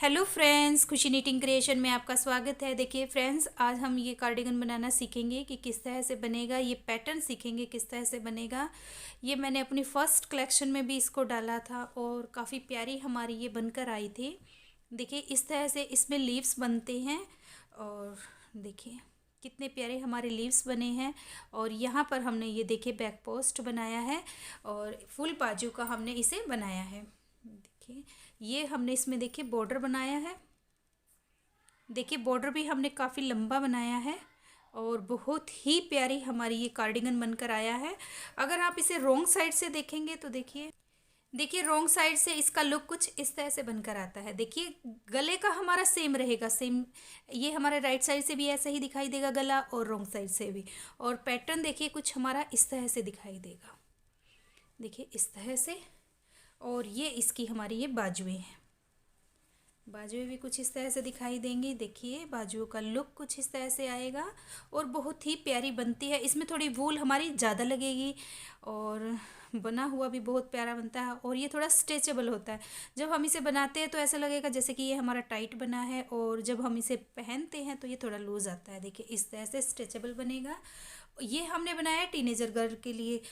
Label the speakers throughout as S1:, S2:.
S1: Hello friends, खुशी knitting creation में आपका स्वागत है। देखिए फ्रेंड्स, आज हम ये कार्डिगन बनाना सीखेंगे कि किस तरह से बनेगा। ये पैटर्न सीखेंगे किस तरह से बनेगा। ये मैंने अपनी फर्स्ट कलेक्शन में भी इसको डाला था और काफ़ी प्यारी हमारी ये बनकर आई थी। देखिए इस तरह से इसमें लीव्स बनते हैं और देखिए कितने प्यारे हमारे लीव्स बने हैं। और यहाँ पर हमने ये देखिए बैक पोस्ट बनाया है और फुल बाजू का हमने इसे बनाया है। देखिए ये हमने इसमें देखिए बॉर्डर बनाया है। देखिए बॉर्डर भी हमने काफ़ी लंबा बनाया है और बहुत ही प्यारी हमारी ये कार्डिगन बनकर आया है। अगर आप इसे रॉन्ग साइड से देखेंगे तो देखिए देखिए रॉन्ग साइड से इसका लुक कुछ इस तरह से बनकर आता है। देखिए गले का हमारा सेम रहेगा, सेम ये हमारे राइट साइड से भी ऐसा ही दिखाई देगा गला और रॉन्ग साइड से भी। और पैटर्न देखिए कुछ हमारा इस तरह से दिखाई देगा, देखिए इस तरह से। और ये इसकी हमारी ये बाजुएं हैं, बाजुएं भी कुछ इस तरह से दिखाई देंगी। देखिए बाजुओं का लुक कुछ इस तरह से आएगा और बहुत ही प्यारी बनती है। इसमें थोड़ी वूल हमारी ज़्यादा लगेगी और बना हुआ भी बहुत प्यारा बनता है। और ये थोड़ा स्ट्रेचेबल होता है। जब हम इसे बनाते हैं तो ऐसा लगेगा जैसे कि ये हमारा टाइट बना है और जब हम इसे पहनते हैं तो ये थोड़ा लूज़ आता है। देखिए इस तरह से स्ट्रेचेबल बनेगा। ये हमने बनाया टीनेजर गर्ल के लिए।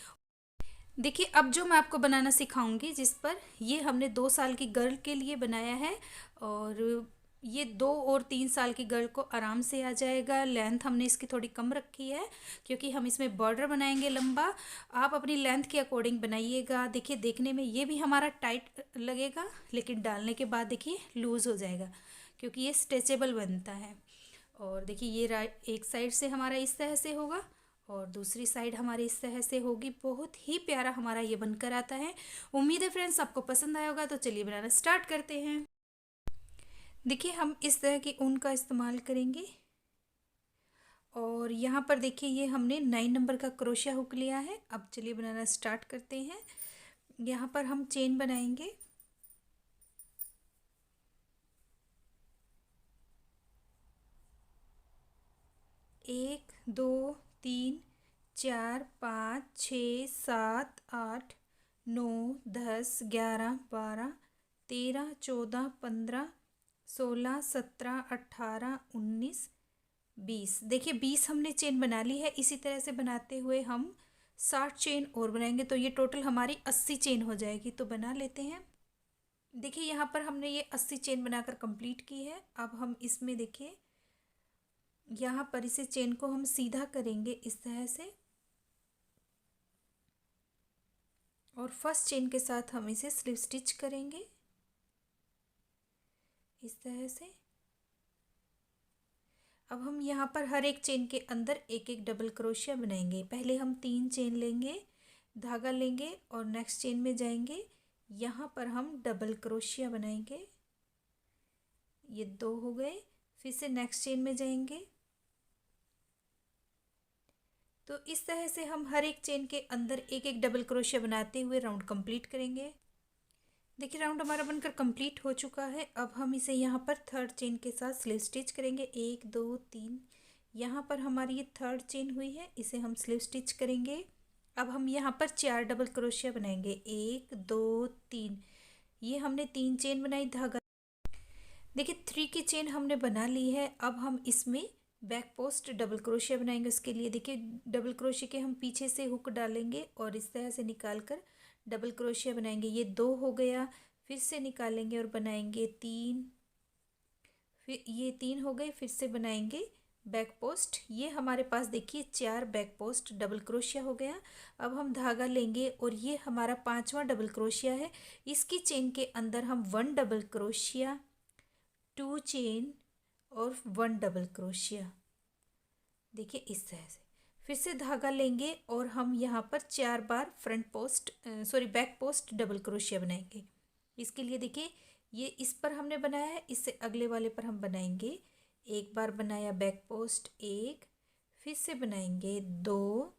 S1: देखिए अब जो मैं आपको बनाना सिखाऊंगी, जिस पर ये हमने 2 साल की गर्ल के लिए बनाया है और ये 2 और 3 साल की गर्ल को आराम से आ जाएगा। लेंथ हमने इसकी थोड़ी कम रखी है क्योंकि हम इसमें बॉर्डर बनाएंगे लंबा। आप अपनी लेंथ के अकॉर्डिंग बनाइएगा। देखिए देखने में ये भी हमारा टाइट लगेगा लेकिन डालने के बाद देखिए लूज़ हो जाएगा क्योंकि ये स्ट्रेचेबल बनता है। और देखिए ये राइट एक साइड से हमारा इस तरह से होगा और दूसरी साइड हमारी इस तरह से होगी। बहुत ही प्यारा हमारा ये बनकर आता है। उम्मीद है फ्रेंड्स आपको पसंद आया होगा। तो चलिए बनाना स्टार्ट करते हैं। देखिए हम इस तरह की ऊन का इस्तेमाल करेंगे और यहाँ पर देखिए ये हमने 9 नंबर का क्रोशिया हुक लिया है। अब चलिए बनाना स्टार्ट करते हैं। यहाँ पर हम चेन बनाएंगे। एक, दो, तीन, 4, 5, 6, 7, 8, 9, 10, 11, 12, 13, 14, 15, 16, 17, 18, 19, 20। देखिए 20 हमने चेन बना ली है। इसी तरह से बनाते हुए हम 60 चेन और बनाएंगे तो ये टोटल हमारी 80 चेन हो जाएगी। तो बना लेते हैं। देखिए यहाँ पर हमने ये 80 चेन बनाकर कंप्लीट की है। अब हम इसमें देखिए यहाँ पर इसे चेन को हम सीधा करेंगे इस तरह से और फर्स्ट चेन के साथ हम इसे स्लिप स्टिच करेंगे इस तरह से। अब हम यहाँ पर हर एक चेन के अंदर एक एक डबल क्रोशिया बनाएंगे। पहले हम 3 चेन लेंगे, धागा लेंगे और नेक्स्ट चेन में जाएंगे। यहाँ पर हम डबल क्रोशिया बनाएंगे। ये 2 हो गए। फिर से नेक्स्ट चेन में जाएंगे। तो इस तरह से हम हर एक चेन के अंदर एक एक डबल क्रोशिया बनाते हुए राउंड कंप्लीट करेंगे। देखिए राउंड हमारा बनकर कंप्लीट हो चुका है। अब हम इसे यहाँ पर थर्ड चेन के साथ स्लिप स्टिच करेंगे। 1, 2, 3। यहाँ पर हमारी ये थर्ड चेन हुई है, इसे हम स्लिप स्टिच करेंगे। अब हम यहाँ पर 4 डबल क्रोशिया बनाएंगे। 1, 2, 3। ये हमने 3 चेन बनाई। धागा देखिए 3 की चेन हमने बना ली है। अब हम इसमें बैक पोस्ट डबल क्रोशिया बनाएंगे। उसके लिए देखिए डबल क्रोशिया के हम पीछे से हुक डालेंगे और इस तरह से निकाल कर डबल क्रोशिया बनाएंगे। ये 2 हो गया। फिर से निकालेंगे और बनाएंगे 3। फिर ये 3 हो गए। फिर से बनाएंगे बैक पोस्ट। ये हमारे पास देखिए 4 बैक पोस्ट डबल क्रोशिया हो गया। अब हम धागा लेंगे और ये हमारा 5वां डबल क्रोशिया है। इसकी चेन के अंदर हम 1 डबल क्रोशिया, 2 चेन और 1 डबल क्रोशिया, देखिए इस तरह से। फिर से धागा लेंगे और हम यहाँ पर 4 बार front post back post double crochet बनाएंगे। इसके लिए देखिए ये इस पर हमने बनाया है, इससे अगले वाले पर हम बनाएंगे। एक बार बनाया बैक पोस्ट 1, फिर से बनाएंगे 2,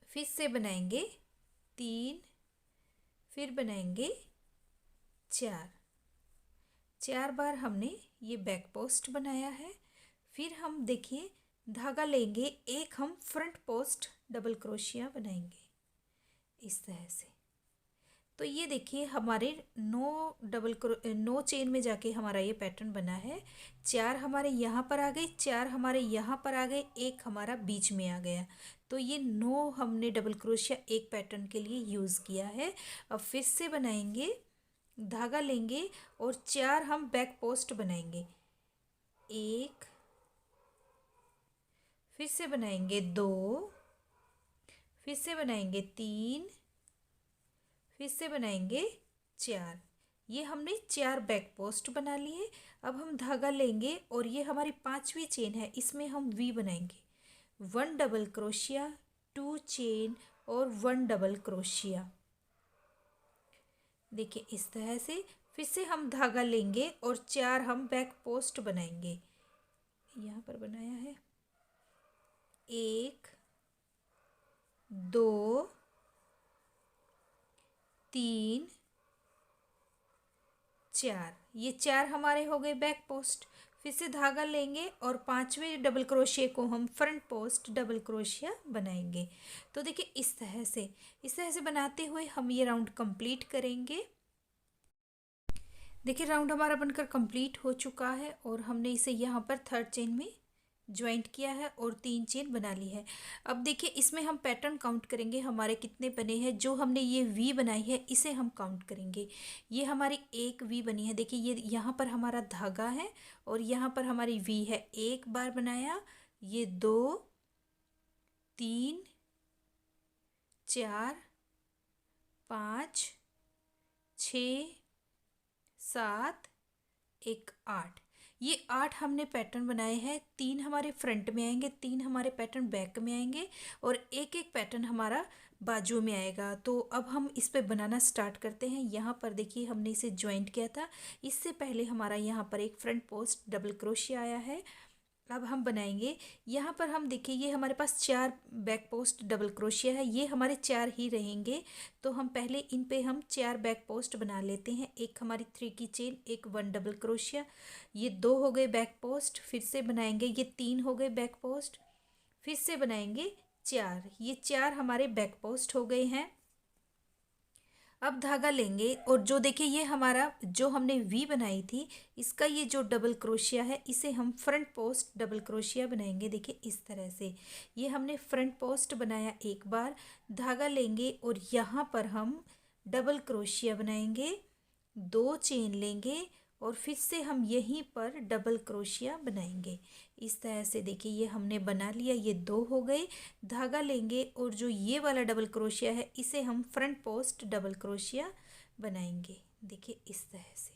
S1: फिर से बनाएंगे 3, फिर बनाएंगे 4। 4 बार हमने ये बैक पोस्ट बनाया है। फिर हम देखिए धागा लेंगे, एक हम फ्रंट पोस्ट डबल क्रोशिया बनाएंगे इस तरह से। तो ये देखिए हमारे नो चेन में जाके हमारा ये पैटर्न बना है। 4 हमारे यहाँ पर आ गए, 4 हमारे यहाँ पर आ गए, एक हमारा बीच में आ गया। तो ये 9 हमने डबल क्रोशिया एक पैटर्न के लिए यूज़ किया है। अब फिर से बनाएंगे, धागा लेंगे और 4 हम बैक पोस्ट बनाएंगे। 1, फिर से बनाएंगे 2, फिर से बनाएंगे 3, फिर से बनाएंगे 4। ये हमने 4 बैक पोस्ट बना लिए। अब हम धागा लेंगे और ये हमारी 5वीं चेन है, इसमें हम वी बनाएंगे। 1 डबल क्रोशिया, 2 चेन और 1 डबल क्रोशिया। देखिए इस तरह से फिर से हम धागा लेंगे और 4 हम बैक पोस्ट बनाएंगे। यहाँ पर बनाया है 1, 2, 3, 4। ये 4 हमारे हो गए बैक पोस्ट। फिर से धागा लेंगे और 5वें डबल क्रोशिया को हम फ्रंट पोस्ट डबल क्रोशिया बनाएंगे। तो देखिए इस तरह से बनाते हुए हम ये राउंड कंप्लीट करेंगे। देखिए राउंड हमारा बनकर कंप्लीट हो चुका है और हमने इसे यहाँ पर थर्ड चेन में ज्वाइंट किया है और 3 चेन बना ली है। अब देखिए इसमें हम पैटर्न काउंट करेंगे हमारे कितने बने हैं। जो हमने ये वी बनाई है इसे हम काउंट करेंगे। ये हमारी एक वी बनी है। देखिए ये यहाँ पर हमारा धागा है और यहाँ पर हमारी वी है। एक बार बनाया, ये 2, 3, 4, 5, 6, 7, 1, 8। ये 8 हमने पैटर्न बनाए हैं। 3 हमारे फ्रंट में आएंगे, 3 हमारे पैटर्न बैक में आएंगे और एक एक पैटर्न हमारा बाजू में आएगा। तो अब हम इस पे बनाना स्टार्ट करते हैं। यहाँ पर देखिए हमने इसे ज्वाइंट किया था, इससे पहले हमारा यहाँ पर एक फ्रंट पोस्ट डबल क्रोशिया आया है। अब हम बनाएंगे, यहाँ पर हम देखिए ये हमारे पास 4 बैक पोस्ट डबल क्रोशिया है, ये हमारे 4 ही रहेंगे। तो हम पहले इन पे हम 4 बैक पोस्ट बना लेते हैं। एक हमारी 3 की चेन, एक 1 डबल क्रोशिया, ये 2 हो गए बैक पोस्ट। फिर से बनाएंगे, ये 3 हो गए बैक पोस्ट। फिर से बनाएंगे 4, ये 4 हमारे बैक पोस्ट हो गए हैं। अब धागा लेंगे और जो देखिए ये हमारा जो हमने वी बनाई थी, इसका ये जो डबल क्रोशिया है इसे हम फ्रंट पोस्ट डबल क्रोशिया बनाएंगे। देखिए इस तरह से ये हमने फ्रंट पोस्ट बनाया। एक बार धागा लेंगे और यहाँ पर हम डबल क्रोशिया बनाएंगे, 2 चेन लेंगे और फिर से हम यहीं पर डबल क्रोशिया बनाएंगे। इस तरह से देखिए ये हमने बना लिया, ये 2 हो गए। धागा लेंगे और जो ये वाला डबल क्रोशिया है इसे हम फ्रंट पोस्ट डबल क्रोशिया बनाएंगे। देखिए इस तरह से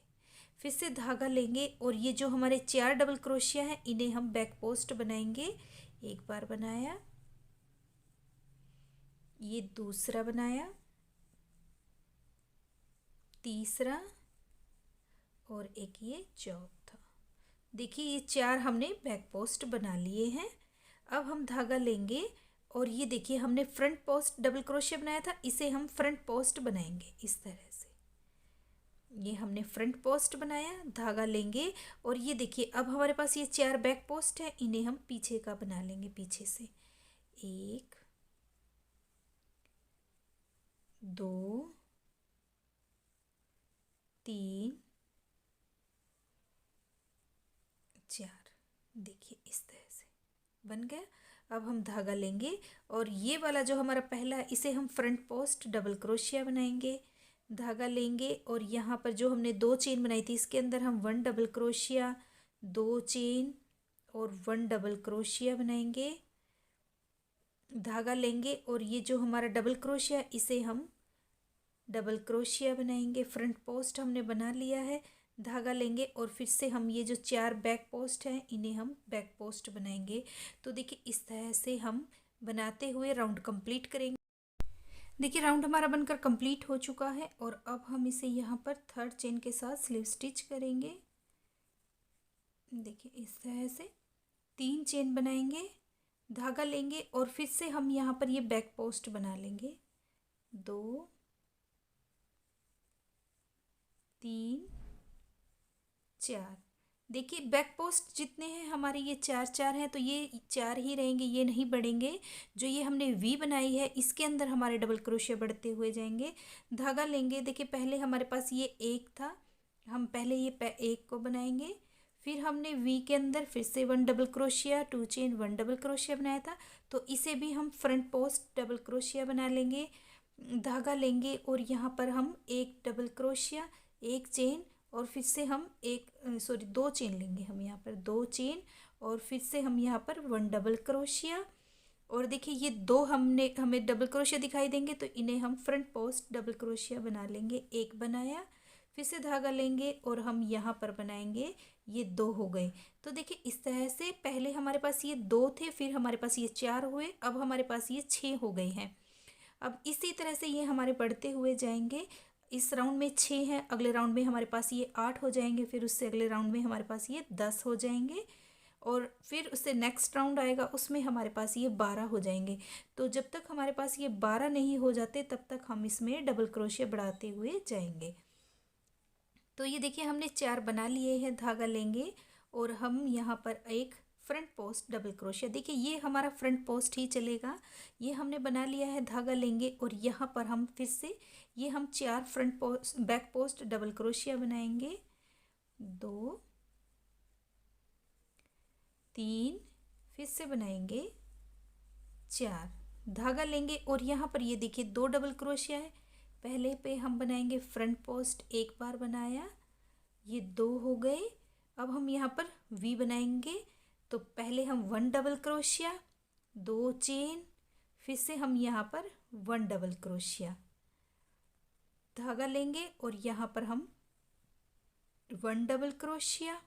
S1: फिर से धागा लेंगे और ये जो हमारे 4 डबल क्रोशिया हैं इन्हें हम बैक पोस्ट बनाएंगे। एक बार बनाया, ये दूसरा बनाया, तीसरा और एक ये चौथा। देखिए ये 4 हमने बैक पोस्ट बना लिए हैं। अब हम धागा लेंगे और ये देखिए हमने फ्रंट पोस्ट डबल क्रोशिया बनाया था, इसे हम फ्रंट पोस्ट बनाएंगे। इस तरह से ये हमने फ्रंट पोस्ट बनाया, धागा लेंगे और ये देखिए अब हमारे पास ये 4 बैक पोस्ट है, इन्हें हम पीछे का बना लेंगे। पीछे से 1, 2, 3, 4। देखिए इस तरह से बन गया। अब हम धागा लेंगे और ये वाला जो हमारा पहला है इसे हम फ्रंट पोस्ट डबल क्रोशिया बनाएंगे। धागा लेंगे और यहाँ पर जो हमने 2 चेन बनाई थी इसके अंदर हम 1 डबल क्रोशिया, 2 चेन और 1 डबल क्रोशिया बनाएंगे। धागा लेंगे और ये जो हमारा डबल क्रोशिया इसे हम डबल क्रोशिया बनाएंगे। फ्रंट पोस्ट हमने बना लिया है। धागा लेंगे और फिर से हम ये जो 4 बैक पोस्ट हैं इन्हें हम बैक पोस्ट बनाएंगे। तो देखिए इस तरह से हम बनाते हुए राउंड कंप्लीट करेंगे। देखिए राउंड हमारा बनकर कंप्लीट हो चुका है और अब हम इसे यहाँ पर थर्ड चेन के साथ स्लीव स्टिच करेंगे। देखिए इस तरह से 3 चेन बनाएंगे, धागा लेंगे और फिर से हम यहाँ पर ये बैक पोस्ट बना लेंगे। 2, 3, 4। देखिए बैक पोस्ट जितने हैं हमारे ये चार चार हैं, तो ये चार ही रहेंगे, ये नहीं बढ़ेंगे। जो ये हमने वी बनाई है इसके अंदर हमारे डबल क्रोशिया बढ़ते हुए जाएंगे। धागा लेंगे, देखिए पहले हमारे पास ये एक था, हम पहले ये एक को बनाएंगे, फिर हमने वी के अंदर फिर से one double crochet, to chain, one double crochet बनाया था, तो इसे भी हम फ्रंट पोस्ट डबल क्रोशिया बना लेंगे। धागा लेंगे और यहाँ पर हम एक डबल क्रोशिया, एक चेन, और फिर से हम दो चेन लेंगे, हम यहाँ पर दो चेन, और फिर से हम यहाँ पर वन डबल क्रोशिया। और देखिए ये दो हमें डबल क्रोशिया दिखाई देंगे, तो इन्हें हम फ्रंट पोस्ट डबल क्रोशिया बना लेंगे। एक बनाया, फिर से धागा लेंगे और हम यहाँ पर बनाएंगे, ये दो हो गए। तो देखिए इस तरह से पहले हमारे पास ये दो थे, फिर हमारे पास ये चार हुए, अब हमारे पास ये 6 हो गए हैं। अब इसी तरह से ये हमारे बढ़ते हुए जाएंगे। इस राउंड में 6 हैं, अगले राउंड में हमारे पास ये 8 हो जाएंगे, फिर उससे अगले राउंड में हमारे पास ये 10 हो जाएंगे, और फिर उससे नेक्स्ट राउंड आएगा उसमें हमारे पास ये 12 हो जाएंगे। तो जब तक हमारे पास ये 12 नहीं हो जाते तब तक हम इसमें डबल क्रोशिया बढ़ाते हुए जाएंगे। तो ये देखिए हमने 4 बना लिए हैं। धागा लेंगे और हम यहाँ पर एक फ्रंट पोस्ट डबल क्रोशिया, देखिए ये हमारा फ्रंट पोस्ट ही चलेगा, ये हमने बना लिया है। धागा लेंगे और यहाँ पर हम फिर से ये हम 4 front post back post double crochet बनाएंगे, 2 3, फिर से बनाएंगे 4। धागा लेंगे और यहाँ पर ये देखिए 2 डबल क्रोशिया है, पहले पे हम बनाएंगे फ्रंट पोस्ट, एक बार बनाया, ये 2 हो गए। अब हम यहाँ पर वी बनाएंगे, तो पहले हम 1 डबल क्रोशिया, 2 चेन, फिर से हम यहाँ पर 1 डबल क्रोशिया। धागा लेंगे और यहाँ पर हम 1 डबल क्रोशिया,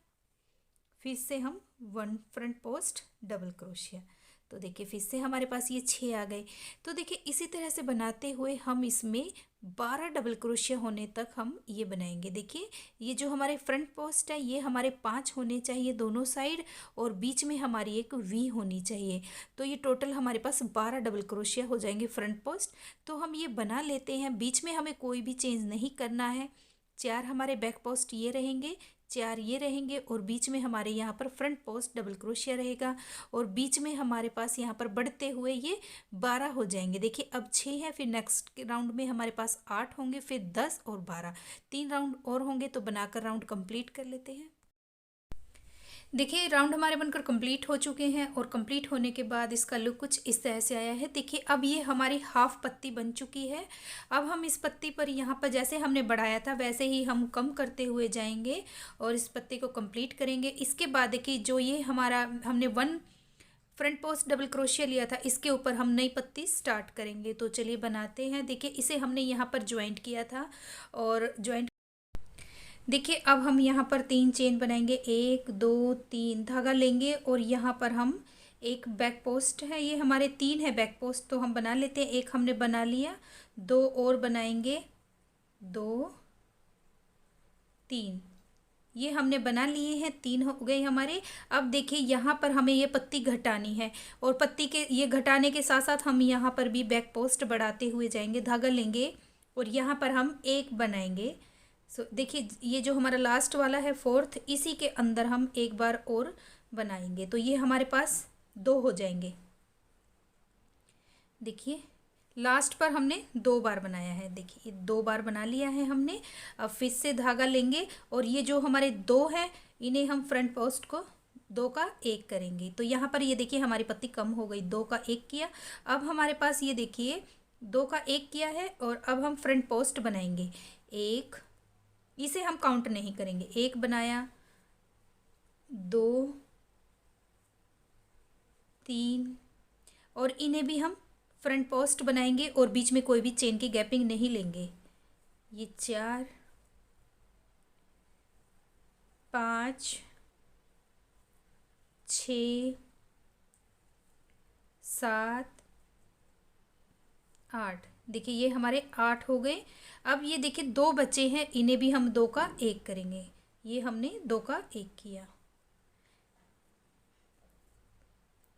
S1: फिर से हम 1 फ्रंट पोस्ट डबल क्रोशिया। तो देखिए फिर से हमारे पास ये 6 आ गए। तो देखिए इसी तरह से बनाते हुए हम इसमें 12 डबल क्रोशिया होने तक हम ये बनाएंगे। देखिए ये जो हमारे फ्रंट पोस्ट है ये हमारे 5 होने चाहिए दोनों साइड, और बीच में हमारी एक वी होनी चाहिए। तो ये टोटल हमारे पास 12 डबल क्रोशिया हो जाएंगे फ्रंट पोस्ट। तो हम ये बना लेते हैं, बीच में हमें कोई भी चेंज नहीं करना है। 4 हमारे बैक पोस्ट ये रहेंगे, 4 ये रहेंगे, और बीच में हमारे यहाँ पर फ्रंट पोस्ट डबल क्रोशिया रहेगा, और बीच में हमारे पास यहाँ पर बढ़ते हुए ये 12 हो जाएंगे। देखिए अब 6 है, फिर नेक्स्ट राउंड में हमारे पास 8 होंगे, फिर 10 और 12, 3 राउंड और होंगे। तो बनाकर राउंड कंप्लीट कर लेते हैं। देखिए राउंड हमारे बनकर कंप्लीट हो चुके हैं, और कंप्लीट होने के बाद इसका लुक कुछ इस तरह से आया है। देखिए अब ये हमारी हाफ पत्ती बन चुकी है। अब हम इस पत्ती पर यहाँ पर जैसे हमने बढ़ाया था वैसे ही हम कम करते हुए जाएंगे और इस पत्ती को कंप्लीट करेंगे। इसके बाद देखिए जो ये हमारा हमने 1 फ्रंट पोस्ट डबल क्रोशिया लिया था, इसके ऊपर हम नई पत्ती स्टार्ट करेंगे। तो चलिए बनाते हैं। देखिए इसे हमने यहाँ पर ज्वाइंट किया था, और ज्वाइंट देखिए अब हम यहाँ पर 3 चेन बनाएंगे, 1 2 3। धागा लेंगे और यहाँ पर हम एक बैक पोस्ट है, ये हमारे 3 है बैक पोस्ट, तो हम बना लेते हैं। एक हमने बना लिया, 2 और बनाएंगे, 2 3, ये हमने बना लिए हैं, 3 हो गए हमारे। अब देखिए यहाँ पर हमें ये पत्ती घटानी है, और पत्ती के ये घटाने के साथ साथ हम यहाँ पर भी बैक पोस्ट बढ़ाते हुए जाएंगे। धागा लेंगे और यहाँ पर हम एक बनाएंगे। देखिए ये जो हमारा लास्ट वाला है 4th, इसी के अंदर हम एक बार और बनाएंगे, तो ये हमारे पास 2 हो जाएंगे। देखिए लास्ट पर हमने 2 बार बनाया है, देखिए 2 बार बना लिया है हमने। अब फिर से धागा लेंगे और ये जो हमारे 2 है इन्हें हम फ्रंट पोस्ट को 2 का 1 करेंगे। तो यहाँ पर ये देखिए हमारी पत्ती कम हो गई, 2 का 1 किया। अब हमारे पास ये देखिए 2 का 1 किया है, और अब हम फ्रंट पोस्ट बनाएंगे। 1, इसे हम काउंट नहीं करेंगे, 1 बनाया, 2 3, और इन्हें भी हम फ्रंट पोस्ट बनाएंगे और बीच में कोई भी चेन की गैपिंग नहीं लेंगे। ये 4 5 6 7 8, देखिए ये हमारे 8 हो गए। अब ये देखिए 2 बचे हैं, इन्हें भी हम 2 का 1 करेंगे। ये हमने 2 का 1 किया।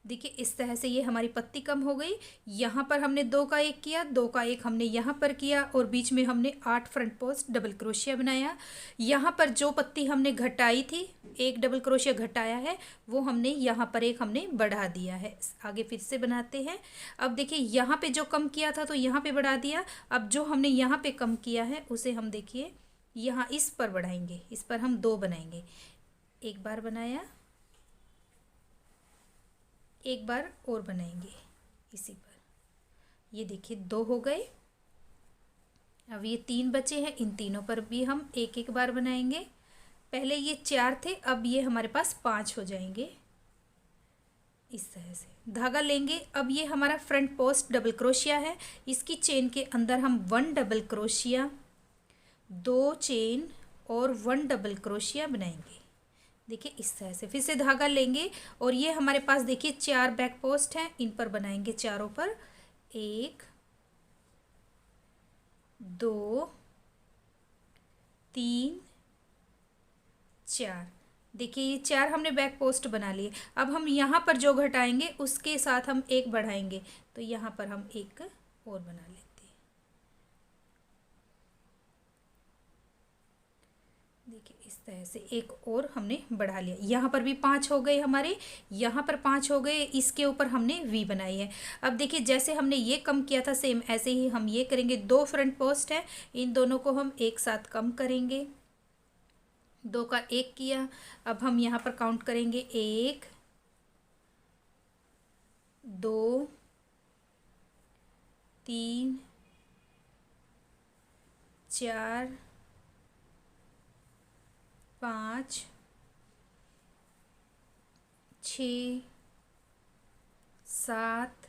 S1: देखिए इस तरह से ये हमारी पत्ती कम हो गई। यहाँ पर हमने 2 का 1 किया, 2 का 1 हमने यहाँ पर किया और बीच में हमने 8 फ्रंट पोस्ट डबल क्रोशिया बनाया। यहाँ पर जो पत्ती हमने घटाई थी, एक डबल क्रोशिया घटाया है, वो हमने यहाँ पर एक हमने बढ़ा दिया है। आगे फिर से बनाते हैं। अब देखिए यहाँ पे जो कम किया था तो यहाँ पे बढ़ा दिया। अब जो हमने यहाँ पे कम किया है उसे हम देखिए यहाँ इस पर बढ़ाएंगे, इस पर हम 2 बनाएंगे। एक बार बनाया, एक बार और बनाएंगे इसी पर। ये देखिए 2 हो गए। अब ये 3 बचे हैं, इन तीनों पर भी हम एक एक बार बनाएंगे। पहले ये 4 थे, अब ये हमारे पास 5 हो जाएंगे। इस तरह से धागा लेंगे। अब ये हमारा फ्रंट पोस्ट डबल क्रोशिया है, इसकी चेन के अंदर हम 1 डबल क्रोशिया, 2 चेन और 1 डबल क्रोशिया बनाएंगे। देखिए इस तरह से फिर से धागा लेंगे और ये हमारे पास देखिए 4 बैक पोस्ट हैं, इन पर बनाएंगे चारों पर 1 2 3 4। देखिए ये 4 हमने बैक पोस्ट बना लिए। अब हम यहाँ पर जो घटाएंगे उसके साथ हम एक बढ़ाएंगे, तो यहाँ पर हम एक और बना लेते हैं। देखिए इस तरह से एक और हमने बढ़ा लिया। यहाँ पर भी 5 हो गए हमारे, यहाँ पर 5 हो गए, इसके ऊपर हमने वी बनाई है। अब देखिए जैसे हमने ये कम किया था सेम ऐसे ही हम ये करेंगे। 2 फ्रंट पोस्ट है, इन दोनों को हम एक साथ कम करेंगे। 2 का 1 किया। अब हम यहाँ पर काउंट करेंगे 1 2 3 4 5 6 7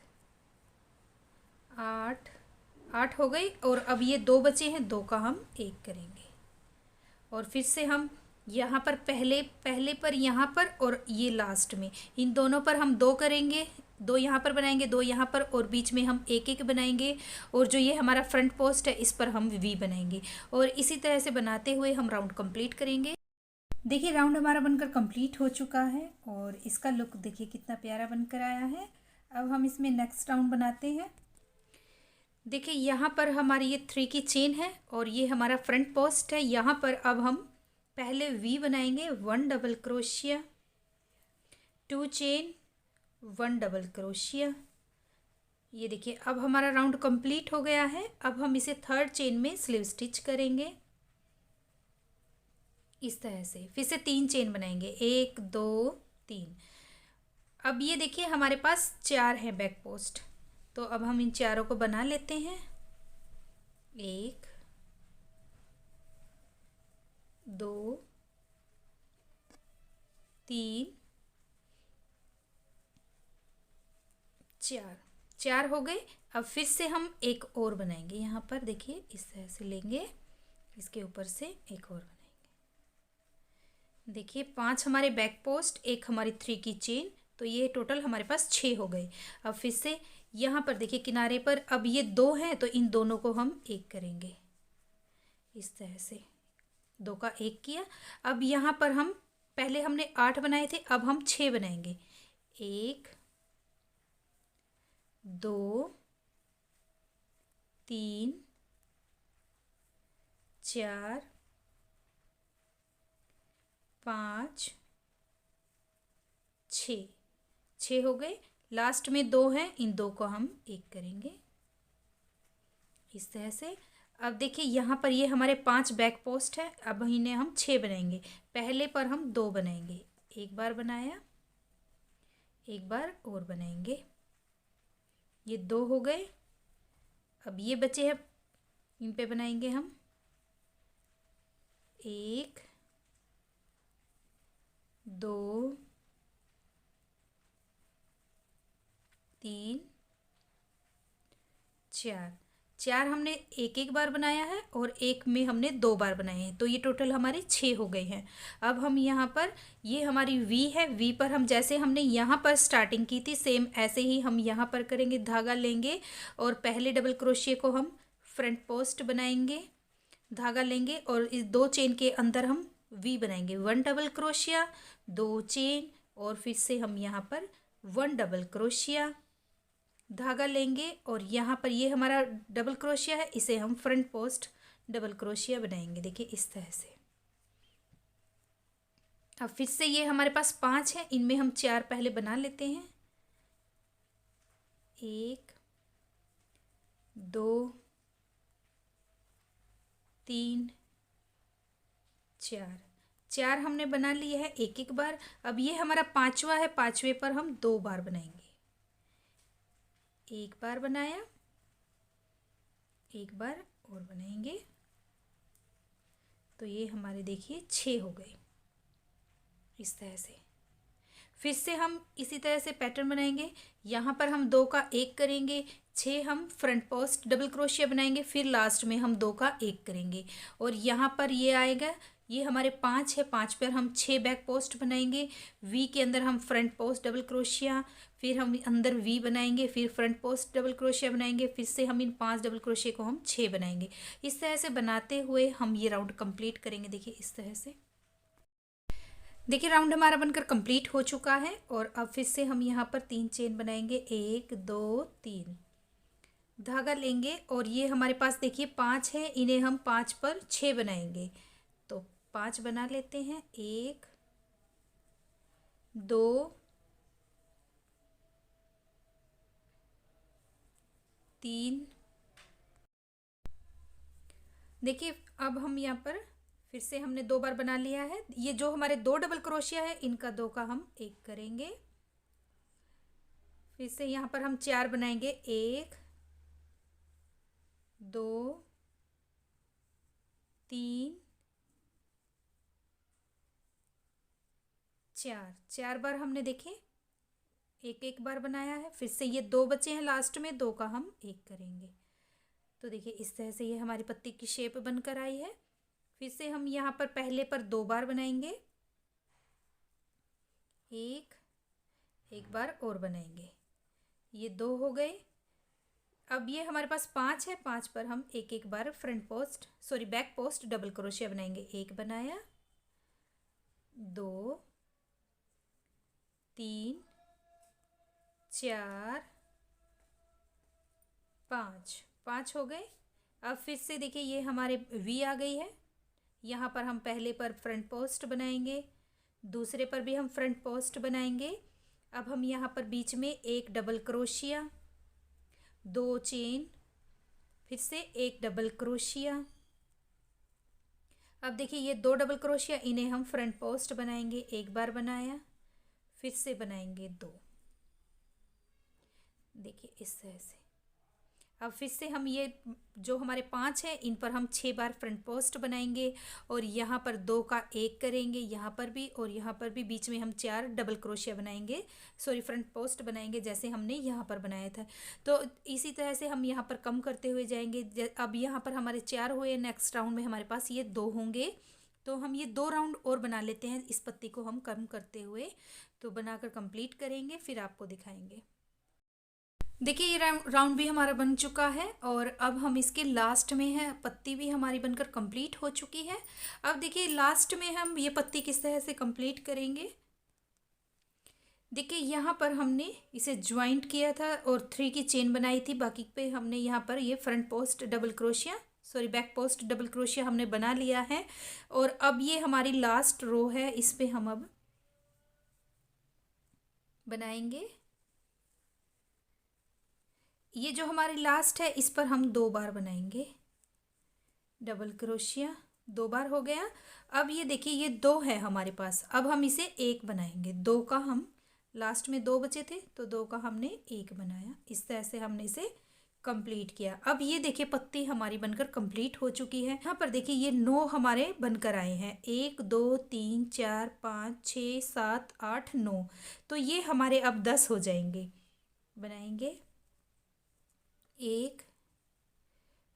S1: 8 8 हो गई। और अब ये 2 बचे हैं, 2 का हम 1 करेंगे। और फिर से हम यहाँ पर पहले पर यहाँ पर और ये लास्ट में, इन दोनों पर हम 2 करेंगे। 2 यहाँ पर बनाएंगे, 2 यहाँ पर और बीच में हम एक एक बनाएंगे। और जो ये हमारा फ्रंट पोस्ट है इस पर हम वी बनाएंगे। और इसी तरह से बनाते हुए हम राउंड कंप्लीट करेंगे। देखिए राउंड हमारा बनकर कंप्लीट हो चुका है और इसका लुक देखिए कितना प्यारा बनकर आया है। अब हम इसमें नेक्स्ट राउंड बनाते हैं। देखिए यहाँ पर हमारी ये 3 की चेन है और ये हमारा फ्रंट पोस्ट है। यहाँ पर अब हम पहले वी बनाएंगे, 1 double crochet, 2 chain, 1 double crochet. ये देखिए अब हमारा राउंड कंप्लीट हो गया है। अब हम इसे 3rd चेन में स्लीव स्टिच करेंगे इस तरह से। फिर से 3 चेन बनाएंगे, 1 2 3। अब ये देखिए हमारे पास 4 है बैक पोस्ट, तो अब हम इन चारों को बना लेते हैं। 1 2 3 4, 4 हो गए। अब फिर से हम एक और बनाएंगे। यहाँ पर देखिए इस तरह से लेंगे, इसके ऊपर से एक और बनाएंगे। देखिए 5 हमारे बैक पोस्ट, 1 हमारी 3 की चेन, तो ये टोटल हमारे पास 6 हो गए। अब फिर से यहाँ पर देखिए किनारे पर अब ये 2 हैं, तो इन दोनों को हम एक करेंगे इस तरह से। 2 का 1 किया। अब यहाँ पर हम पहले हमने 8 बनाए थे, अब हम 6 बनाएंगे। 1 2 3 4 5 6 हो गए। लास्ट में 2 हैं, इन 2 को हम एक करेंगे इस तरह से। अब देखिए यहाँ पर ये हमारे 5 बैक पोस्ट है, अब इन्हें हम 6 बनाएंगे। पहले पर हम 2 बनाएंगे, एक बार बनाया, एक बार और बनाएंगे। ये 2 हो गए। अब ये बचे हैं, इन पे बनाएंगे हम 1 2 3 4 हमने एक एक बार बनाया है और एक में हमने 2 बार बनाए हैं, तो ये टोटल हमारे 6 हो गए हैं। अब हम यहाँ पर ये हमारी वी है, वी पर हम जैसे हमने यहाँ पर स्टार्टिंग की थी सेम ऐसे ही हम यहाँ पर करेंगे। धागा लेंगे और पहले डबल क्रोशिया को हम फ्रंट पोस्ट बनाएंगे। धागा लेंगे और इस 2 चेन के अंदर हम वी बनाएंगे, 1 डबल क्रोशिया, 2 चेन और फिर से हम यहाँ पर 1 डबल क्रोशिया, धागा लेंगे और यहाँ पर ये हमारा डबल क्रोशिया है, इसे हम फ्रंट पोस्ट डबल क्रोशिया बनाएंगे। देखिए इस तरह से। अब फिर से ये हमारे पास 5 है, इनमें हम 4 पहले बना लेते हैं। 1 2 3 4, 4 हमने बना लिए है एक एक बार। अब ये हमारा 5वां है, 5वें पर हम 2 बार बनाएंगे। एक बार बनाया, एक बार और बनाएंगे, तो ये हमारे देखिए 6 हो गए इस तरह से। फिर से हम इसी तरह से पैटर्न बनाएंगे। यहाँ पर हम 2 का 1 करेंगे, 6 हम फ्रंट पोस्ट डबल क्रोशिया बनाएंगे, फिर लास्ट में हम 2 का 1 करेंगे और यहाँ पर ये आएगा, ये हमारे 5 है, 5 पर हम 6 बैक पोस्ट बनाएंगे। वी के अंदर हम फ्रंट पोस्ट डबल क्रोशिया, फिर हम अंदर वी बनाएंगे, फिर फ्रंट पोस्ट डबल क्रोशिया बनाएंगे, फिर से हम इन 5 डबल क्रोशिया को हम 6 बनाएंगे। इस तरह से बनाते हुए हम ये राउंड कंप्लीट करेंगे। देखिए इस तरह से। देखिए राउंड हमारा बनकर कंप्लीट हो चुका है और अब फिर से हम यहाँ पर 3 चेन बनाएंगे। 1 2 3, धागा लेंगे और ये हमारे पास देखिए 5 है, इन्हें हम 5 पर 6 बनाएंगे। तो 5 बना लेते हैं। 1 2 3। देखिए अब हम यहाँ पर फिर से हमने 2 बार बना लिया है। ये जो हमारे 2 डबल क्रोशिया है, इनका 2 का हम 1 करेंगे। फिर से यहाँ पर हम 4 बनाएंगे। 1 2 3 4, 4 बार हमने देखे एक एक बार बनाया है। फिर से ये 2 बचे हैं, लास्ट में 2 का हम 1 करेंगे। तो देखिए इस तरह से ये हमारी पत्ती की शेप बनकर आई है। फिर से हम यहाँ पर पहले पर 2 बार बनाएंगे, एक बार और बनाएंगे। ये 2 हो गए। अब ये हमारे पास 5 है, 5 पर हम एक एक बार बैक पोस्ट डबल क्रोशिया बनाएंगे। 1 बनाया, 2 3 4 5, 5 हो गए। अब फिर से देखिए ये हमारे वी आ गई है। यहाँ पर हम पहले पर फ्रंट पोस्ट बनाएंगे, दूसरे पर भी हम फ्रंट पोस्ट बनाएंगे। अब हम यहाँ पर बीच में 1 डबल क्रोशिया, 2 चेन, फिर से 1 डबल क्रोशिया। अब देखिए ये 2 डबल क्रोशिया, इन्हें हम फ्रंट पोस्ट बनाएंगे। एक बार बनाया, फिर से बनाएंगे 2। देखिए इस तरह से। अब फिर से हम ये जो हमारे 5 है, इन पर हम 6 बार फ्रंट पोस्ट बनाएंगे और यहाँ पर 2 का 1 करेंगे, यहाँ पर भी और यहाँ पर भी। बीच में हम 4 डबल क्रोशिया बनाएंगे, फ्रंट पोस्ट बनाएंगे, जैसे हमने यहाँ पर बनाया था। तो इसी तरह से हम यहाँ पर कम करते हुए जाएंगे। अब यहाँ पर हमारे 4 हुए, नेक्स्ट राउंड में हमारे पास ये 2 होंगे। तो हम ये 2 राउंड और बना लेते हैं, इस पत्ती को हम कम करते हुए। तो बनाकर कंप्लीट करेंगे, फिर आपको दिखाएंगे। देखिए ये राउंड भी हमारा बन चुका है और अब हम इसके लास्ट में है। पत्ती भी हमारी बनकर कंप्लीट हो चुकी है। अब देखिए लास्ट में हम ये पत्ती किस तरह से कंप्लीट करेंगे। देखिए यहाँ पर हमने इसे ज्वाइंट किया था और 3 की चेन बनाई थी। बाकी पे हमने यहाँ पर ये front post double crochet back post double crochet हमने बना लिया है। और अब ये हमारी लास्ट रो है, इस पे हम अब बनाएंगे। ये जो हमारी लास्ट है, इस पर हम 2 बार बनाएंगे डबल क्रोशिया। 2 बार हो गया। अब ये देखिए ये 2 है हमारे पास, अब हम इसे 1 बनाएंगे। 2 का हम लास्ट में 2 बचे थे, तो 2 का हमने 1 बनाया। इस तरह से हमने इसे कंप्लीट किया। अब ये देखिए पत्ती हमारी बनकर कंप्लीट हो चुकी है। यहाँ पर देखिए ये 9 हमारे बनकर आए हैं। 1 2 3 4 5 6 7 8 9। तो ये हमारे अब 10 हो जाएंगे। बनाएंगे 1,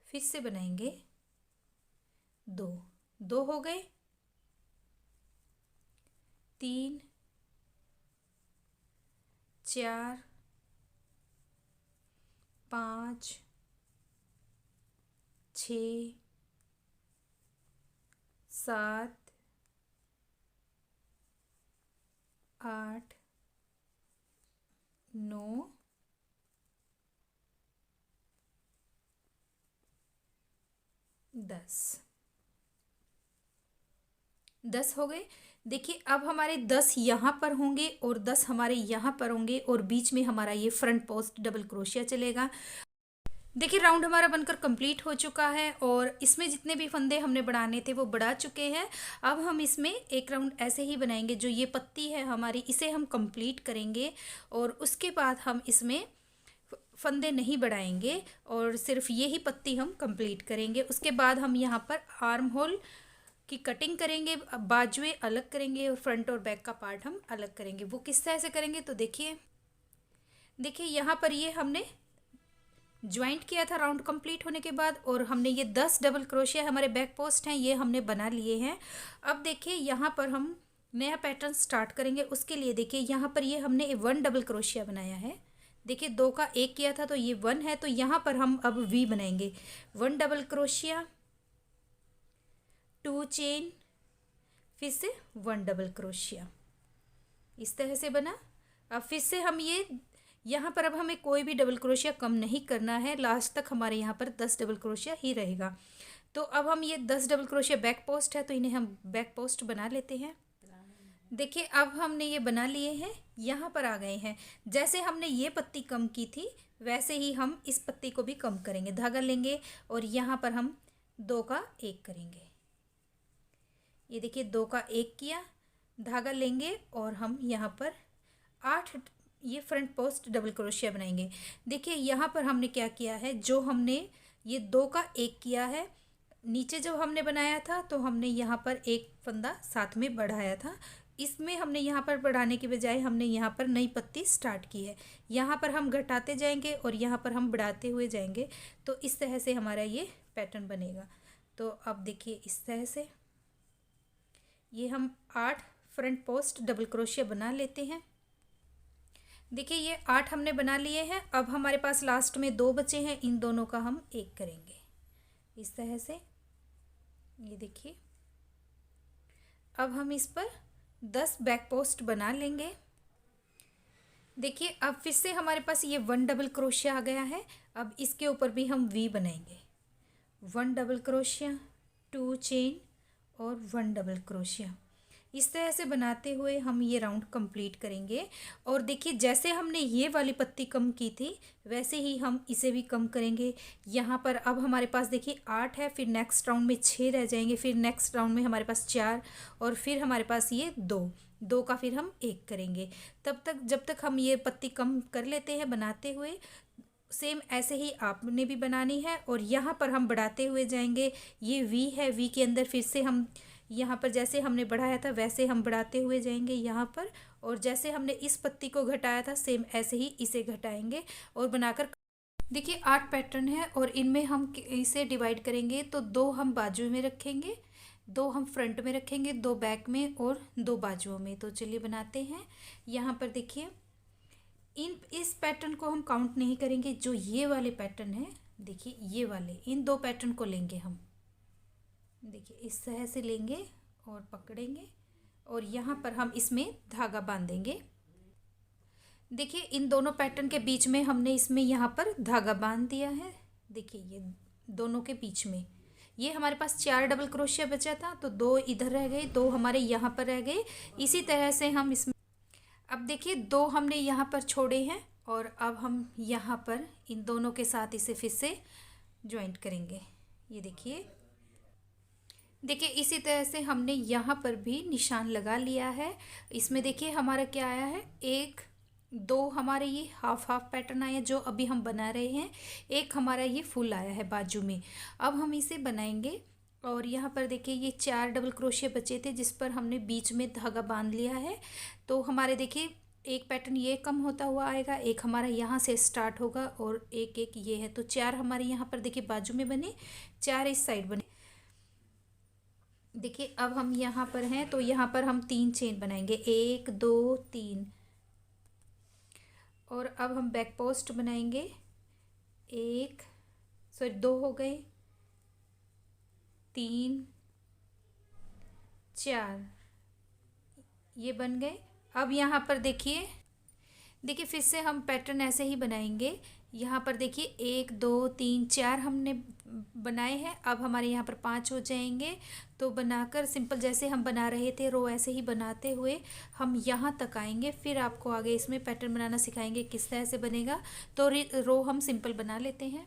S1: फिर से बनाएंगे 2, 2 हो गए। 3 4 5 6 7 8 9, 10, 10 हो गए। देखिए अब हमारे 10 यहाँ पर होंगे और 10 हमारे यहाँ पर होंगे और बीच में हमारा ये फ्रंट पोस्ट डबल क्रोशिया चलेगा। देखिए राउंड हमारा बनकर कंप्लीट हो चुका है और इसमें जितने भी फंदे हमने बढ़ाने थे वो बढ़ा चुके हैं। अब हम इसमें एक राउंड ऐसे ही बनाएंगे, जो ये पत्ती है हमारी इसे हम कंप्लीट करेंगे और उसके बाद हम इसमें फंदे नहीं बढ़ाएंगे और सिर्फ ये ही पत्ती हम कंप्लीट करेंगे। उसके बाद हम यहाँ पर आर्म होल की कटिंग करेंगे, बाजुएं अलग करेंगे और फ्रंट और बैक का पार्ट हम अलग करेंगे। वो किस तरह से करेंगे तो देखिए यहाँ पर ये हमने ज्वाइंट किया था राउंड कंप्लीट होने के बाद और हमने ये 10 डबल क्रोशिया हमारे बैक पोस्ट हैं ये हमने बना लिए हैं। अब देखिए यहाँ पर हम नया पैटर्न स्टार्ट करेंगे। उसके लिए देखिए यहाँ पर ये हमने 1 डबल क्रोशिया बनाया है। देखिए 2 का 1 किया था तो ये 1 है, तो यहाँ पर हम अब वी बनाएंगे। 1 डबल क्रोशिया, 2 चेन, फिर से 1 डबल क्रोशिया, इस तरह से बना। अब फिर से हम ये यहाँ पर अब हमें कोई भी डबल क्रोशिया कम नहीं करना है, लास्ट तक हमारे यहाँ पर 10 डबल क्रोशिया ही रहेगा। तो अब हम ये 10 डबल क्रोशिया बैक पोस्ट है तो इन्हें हम बैक पोस्ट बना लेते हैं। देखिए अब हमने ये बना लिए हैं, यहाँ पर आ गए हैं। जैसे हमने ये पत्ती कम की थी वैसे ही हम इस पत्ती को भी कम करेंगे। धागा लेंगे और यहाँ पर हम 2 का 1 करेंगे। ये देखिए 2 का 1 किया, धागा लेंगे और हम यहाँ पर 8 ये फ्रंट पोस्ट डबल क्रोशिया बनाएंगे। देखिए यहाँ पर हमने क्या किया है, जो हमने ये 2 का 1 किया है, नीचे जब हमने बनाया था तो हमने यहाँ पर एक फंदा साथ में बढ़ाया था। इसमें हमने यहाँ पर बढ़ाने के बजाय हमने यहाँ पर नई पत्ती स्टार्ट की है। यहाँ पर हम घटाते जाएंगे और यहाँ पर हम बढ़ाते हुए जाएंगे, तो इस तरह से हमारा ये पैटर्न बनेगा। तो अब देखिए इस तरह से ये हम 8 फ्रंट पोस्ट डबल क्रोशिया बना लेते हैं। देखिए ये 8 हमने बना लिए हैं। अब हमारे पास लास्ट में 2 बचे हैं, इन दोनों का हम 1 करेंगे इस तरह से। ये देखिए अब हम इस पर 10 बैक पोस्ट बना लेंगे। देखिए अब फिर से हमारे पास ये 1 डबल क्रोशिया आ गया है। अब इसके ऊपर भी हम वी बनाएंगे। 1 डबल क्रोशिया, 2 चेन और 1 डबल क्रोशिया, इस तरह से बनाते हुए हम ये राउंड कंप्लीट करेंगे। और देखिए जैसे हमने ये वाली पत्ती कम की थी वैसे ही हम इसे भी कम करेंगे। यहाँ पर अब हमारे पास देखिए 8 है, फिर नेक्स्ट राउंड में 6 रह जाएंगे, फिर नेक्स्ट राउंड में हमारे पास 4 और फिर हमारे पास ये 2 का फिर हम 1 करेंगे। तब तक जब तक हम ये पत्ती कम कर लेते हैं बनाते हुए, सेम ऐसे ही आपने भी बनानी है। और यहाँ पर हम बढ़ाते हुए जाएंगे। ये वी है, वी के अंदर फिर से हम यहाँ पर जैसे हमने बढ़ाया था वैसे हम बढ़ाते हुए जाएंगे यहाँ पर, और जैसे हमने इस पत्ती को घटाया था सेम ऐसे ही इसे घटाएंगे और बनाकर। देखिए 8 पैटर्न है और इनमें हम इसे डिवाइड करेंगे, तो 2 हम बाजू में रखेंगे, 2 हम फ्रंट में रखेंगे, 2 बैक में और 2 बाजुओं में। तो चलिए बनाते हैं। यहाँ पर देखिए इस पैटर्न को हम काउंट नहीं करेंगे, जो ये वाले पैटर्न है देखिए ये वाले, इन 2 पैटर्न को लेंगे हम। देखिए इस तरह से लेंगे और पकड़ेंगे और यहाँ पर हम इसमें धागा बांधेंगे। देखिए इन दोनों पैटर्न के बीच में हमने इसमें यहाँ पर धागा बांध दिया है। देखिए ये दोनों के बीच में ये हमारे पास 4 डबल क्रोशिया बचा था, तो 2 इधर रह गए, 2 हमारे यहाँ पर रह गए। इसी तरह से हम इसमें अब देखिए 2 हमने यहाँ पर छोड़े हैं और अब हम यहाँ पर इन दोनों के साथ इसे फिर से ज्वाइंट करेंगे। ये देखिए इसी तरह से हमने यहाँ पर भी निशान लगा लिया है। इसमें देखिए हमारा क्या आया है, 1 2 हमारे ये हाफ हाफ पैटर्न आया जो अभी हम बना रहे हैं, 1 हमारा ये फुल आया है बाजू में। अब हम इसे बनाएंगे और यहाँ पर देखिए ये 4 डबल क्रोशिया बचे थे जिस पर हमने बीच में धागा बांध लिया है। तो हमारे देखिए एक पैटर्न ये कम होता हुआ आएगा, एक हमारा यहाँ से स्टार्ट होगा और एक ये है, तो 4 हमारे यहाँ पर देखिए बाजू में बने, 4 इस साइड बने। देखिए अब हम यहाँ पर हैं तो यहाँ पर हम 3 चेन बनाएंगे, 1 2 3। और अब हम बैक पोस्ट बनाएंगे, 2 हो गए, 3 4 ये बन गए। अब यहाँ पर देखिए देखिए फिर से हम पैटर्न ऐसे ही बनाएंगे। यहाँ पर देखिए 1 2 3 4 हमने बनाए हैं, अब हमारे यहाँ पर 5 हो जाएंगे। तो बनाकर सिंपल जैसे हम बना रहे थे रो, ऐसे ही बनाते हुए हम यहाँ तक आएंगे। फिर आपको आगे इसमें पैटर्न बनाना सिखाएंगे किस तरह से बनेगा। तो रो हम सिंपल बना लेते हैं।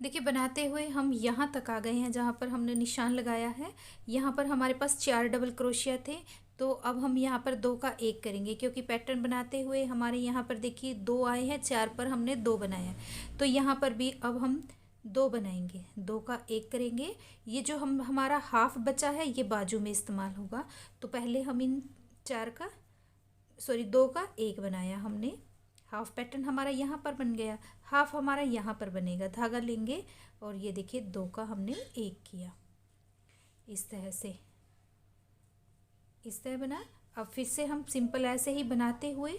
S1: देखिए बनाते हुए हम यहाँ तक आ गए हैं जहाँ पर हमने निशान लगाया है। यहाँ पर हमारे पास 4 डबल क्रोशिया थे, तो अब हम यहाँ पर 2 का 1 करेंगे, क्योंकि पैटर्न बनाते हुए हमारे यहाँ पर देखिए 2 आए हैं, 4 पर हमने 2 बनाया है। तो यहाँ पर भी अब हम 2 बनाएंगे, 2 का 1 करेंगे। ये जो हमारा हाफ बचा है ये बाजू में इस्तेमाल होगा। तो पहले हम इन 2 का 1 बनाया हमने। हाफ पैटर्न हमारा यहाँ पर बन गया, हाफ हमारा यहाँ पर बनेगा। धागा लेंगे और ये देखिए 2 का हमने 1 किया, इस तरह से, इस तरह बना। अब फिर से हम सिंपल ऐसे ही बनाते हुए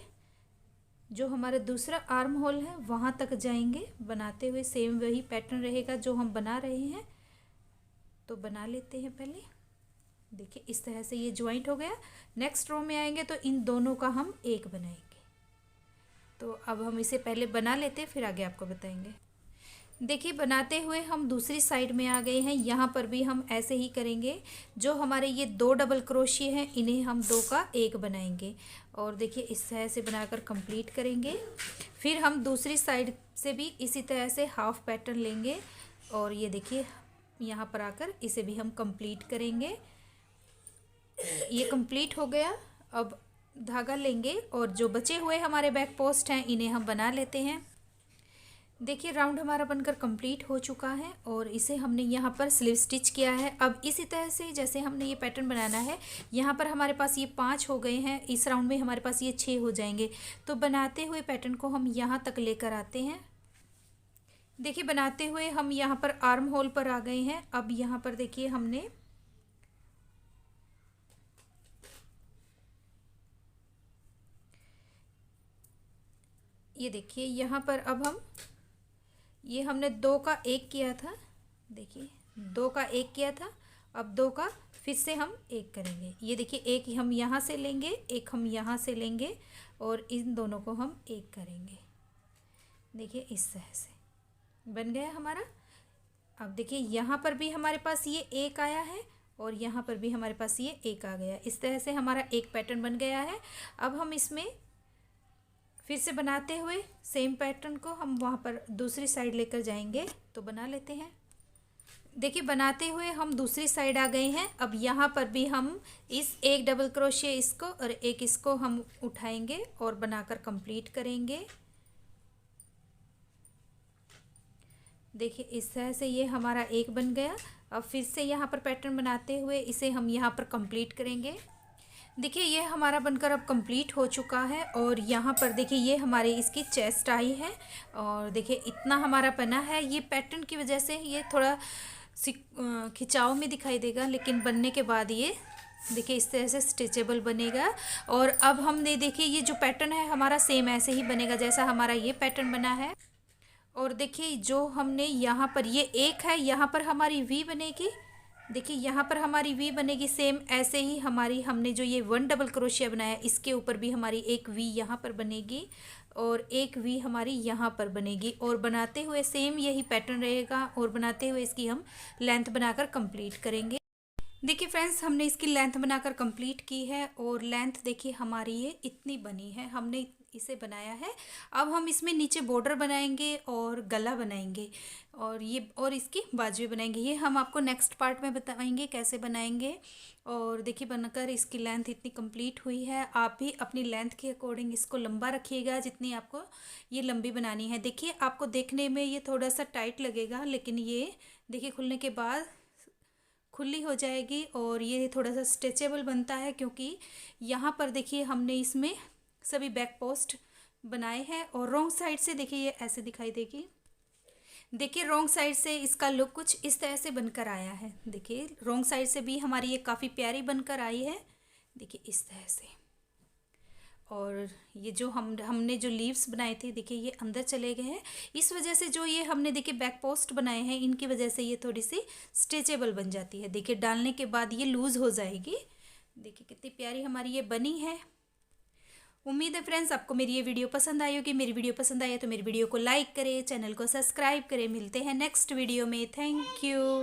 S1: जो हमारा दूसरा आर्म होल है वहाँ तक जाएंगे। बनाते हुए सेम वही पैटर्न रहेगा जो हम बना रहे हैं। तो बना लेते हैं पहले। देखिए इस तरह से ये ज्वाइंट हो गया। नेक्स्ट रो में आएंगे तो इन दोनों का हम 1 बनाएंगे। तो अब हम इसे पहले बना लेते हैं, फिर आगे आपको बताएंगे। देखिए बनाते हुए हम दूसरी साइड में आ गए हैं। यहाँ पर भी हम ऐसे ही करेंगे। जो हमारे ये 2 डबल क्रोशिये हैं इन्हें हम 2 का 1 बनाएंगे और देखिए इस तरह से बनाकर कंप्लीट करेंगे। फिर हम दूसरी साइड से भी इसी तरह से हाफ पैटर्न लेंगे और ये देखिए यहाँ पर आकर इसे भी हम कंप्लीट करेंगे। ये कंप्लीट हो गया। अब धागा लेंगे और जो बचे हुए हमारे बैक पोस्ट हैं इन्हें हम बना लेते हैं। देखिए राउंड हमारा बनकर कंप्लीट हो चुका है और इसे हमने यहाँ पर स्लीव स्टिच किया है। अब इसी तरह से जैसे हमने ये पैटर्न बनाना है, यहाँ पर हमारे पास ये 5 हो गए हैं, इस राउंड में हमारे पास ये 6 हो जाएंगे। तो बनाते हुए पैटर्न को हम यहाँ तक लेकर आते हैं। देखिए बनाते हुए हम यहाँ पर आर्म होल पर आ गए हैं। अब यहाँ पर देखिए हमने ये देखिए यहाँ पर अब हमने 2 का 1 किया था। देखिए 2 का 1 किया था, अब 2 का फिर से हम 1 करेंगे। ये देखिए एक हम यहाँ से लेंगे, एक हम यहाँ से लेंगे और इन दोनों को हम 1 करेंगे। देखिए इस तरह से बन गया हमारा। अब देखिए यहाँ पर भी हमारे पास ये 1 आया है और यहाँ पर भी हमारे पास ये 1 आ गया। इस तरह से हमारा एक पैटर्न बन गया है। अब हम इसमें फिर से बनाते हुए सेम पैटर्न को हम वहाँ पर दूसरी साइड लेकर जाएंगे। तो बना लेते हैं। देखिए बनाते हुए हम दूसरी साइड आ गए हैं। अब यहाँ पर भी हम इस एक डबल क्रोशिया इसको और एक इसको हम उठाएंगे और बनाकर कंप्लीट करेंगे। देखिए इस तरह से ये हमारा एक बन गया। अब फिर से यहाँ पर पैटर्न बनाते हुए इसे हम यहाँ पर कंप्लीट करेंगे। देखिए ये हमारा बनकर अब कंप्लीट हो चुका है और यहाँ पर देखिए ये हमारी इसकी चेस्ट आई है और देखिए इतना हमारा बना है। ये पैटर्न की वजह से ये थोड़ा खिंचाव में दिखाई देगा, लेकिन बनने के बाद ये देखिए इस तरह से स्टिचेबल बनेगा। और अब हमने देखिए ये जो पैटर्न है हमारा सेम ऐसे ही बनेगा जैसा हमारा ये पैटर्न बना है। और देखिए जो हमने यहाँ पर ये 1 है, यहाँ पर हमारी वी बनेगी। देखिए यहाँ पर हमारी वी बनेगी सेम ऐसे ही हमारी हमने जो ये 1 डबल क्रोशिया बनाया इसके ऊपर भी हमारी एक वी यहाँ पर बनेगी और एक वी हमारी यहाँ पर बनेगी। और बनाते हुए सेम यही पैटर्न रहेगा और बनाते हुए इसकी हम लेंथ बनाकर कंप्लीट करेंगे। देखिए फ्रेंड्स हमने इसकी लेंथ बनाकर कंप्लीट की है और लेंथ देखिए हमारी ये इतनी बनी है, हमने इसे बनाया है। अब हम इसमें नीचे बॉर्डर बनाएंगे और गला बनाएंगे और इसकी बाजुएं बनाएंगे। ये हम आपको नेक्स्ट पार्ट में बताएंगे कैसे बनाएंगे। और देखिए बनकर इसकी लेंथ इतनी कंप्लीट हुई है। आप भी अपनी लेंथ के अकॉर्डिंग इसको लंबा रखिएगा जितनी आपको ये लंबी बनानी है। देखिए आपको देखने में ये थोड़ा सा टाइट लगेगा, लेकिन ये देखिए खुलने के बाद खुली हो जाएगी और ये थोड़ा सा स्ट्रेचेबल बनता है, क्योंकि यहाँ पर देखिए हमने इसमें सभी बैक पोस्ट बनाए हैं। और रॉन्ग साइड से देखिए ये ऐसे दिखाई देगी। देखिए रॉन्ग साइड से इसका लुक कुछ इस तरह से बनकर आया है। देखिए रॉन्ग साइड से भी हमारी ये काफ़ी प्यारी बनकर आई है। देखिए इस तरह से। और ये जो हमने जो लीव्स बनाए थे देखिए ये अंदर चले गए हैं। इस वजह से जो ये हमने देखिए बैक पोस्ट बनाए हैं इनकी वजह से ये थोड़ी सी स्ट्रेचेबल बन जाती है। देखिए डालने के बाद ये लूज़ हो जाएगी। देखिए कितनी प्यारी हमारी ये बनी है। उम्मीद है फ्रेंड्स आपको मेरी ये वीडियो पसंद आई होगी। मेरी वीडियो पसंद आया तो मेरी वीडियो को लाइक करें, चैनल को सब्सक्राइब करें। मिलते हैं नेक्स्ट वीडियो में। Thank you.